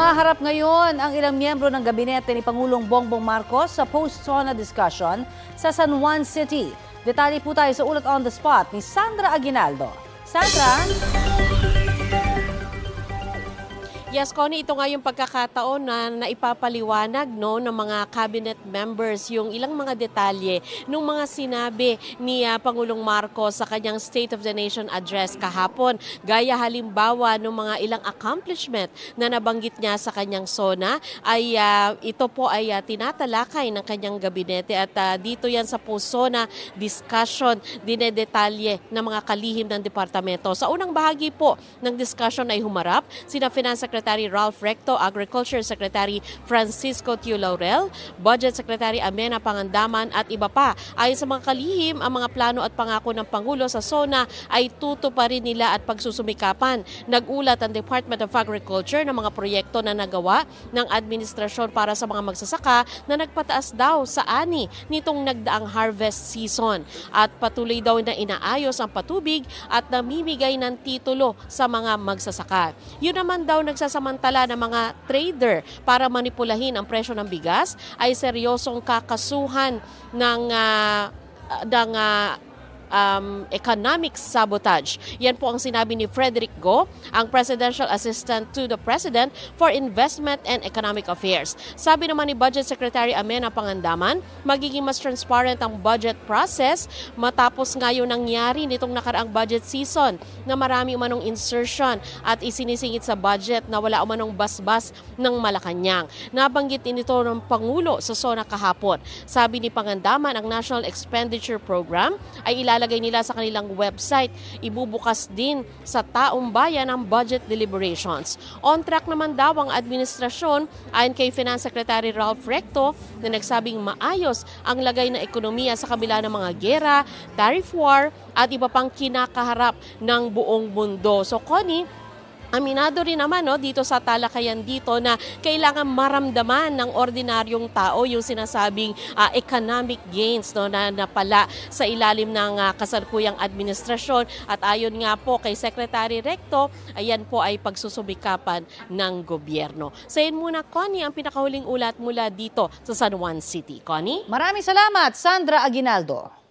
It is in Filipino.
Humaharap ngayon ang ilang miyembro ng gabinete ni Pangulong Bongbong Marcos sa post-SONA discussion sa San Juan City. Detalye po tayo sa ulat on the spot ni Sandra Aguinaldo. Sandra? Yes, Connie, ito nga yung pagkakataon na naipapaliwanag ng mga cabinet members yung ilang mga detalye ng mga sinabi ni Pangulong Marcos sa kanyang State of the Nation address kahapon. Gaya halimbawa ng mga ilang accomplishment na nabanggit niya sa kanyang SONA ay ito po ay tinatalakay ng kanyang gabinete at dito yan sa post-SONA discussion dinedetalye ng mga kalihim ng departamento. Sa unang bahagi po ng discussion ay humarap sina Finance Secretary Ralph Recto, Agriculture Secretary Francisco Tiu Laurel, Budget Secretary Amenah Pangandaman at iba pa. Ayon sa mga kalihim, ang mga plano at pangako ng Pangulo sa SONA ay tutuparin nila at pagsusumikapan. Nagulat ang Department of Agriculture ng mga proyekto na nagawa ng administrasyon para sa mga magsasaka na nagpataas daw sa ani nitong nagdaang harvest season. At patuloy daw na inaayos ang patubig at namimigay ng titulo sa mga magsasaka. Yun naman daw nagsasamantala ng mga trader para manipulahin ang presyo ng bigas ay seryosong kakasuhan ng economic sabotage. Yan po ang sinabi ni Frederick Go, ang Presidential Assistant to the President for Investment and Economic Affairs. Sabi naman ni Budget Secretary Amenah Pangandaman, magiging mas transparent ang budget process matapos ngayon nangyari nitong nakaraang budget season na marami umanong insertion at isinisingit sa budget na wala umanong basbas ng Malacanang. Nabanggit din ito ng Pangulo sa SONA kahapon. Sabi ni Pangandaman, ang National Expenditure Program ay ilalagay nila sa kanilang website. Ibubukas din sa taong bayan ang budget deliberations. On track naman daw ang administrasyon ayon kay Finance Secretary Ralph Recto na nagsabing maayos ang lagay ng ekonomiya sa kabila ng mga gera, tariff war at iba pang kinakaharap ng buong mundo. So Connie, aminado rin naman dito sa talakayan dito na kailangan maramdaman ng ordinaryong tao yung sinasabing economic gains na napala sa ilalim ng kasalukuyang administrasyon. At ayon nga po kay Secretary Recto, ayan po ay pagsusumikapan ng gobyerno. Sa yun muna, Connie, ang pinakahuling ulat mula dito sa San Juan City. Connie? Maraming salamat, Sandra Aguinaldo.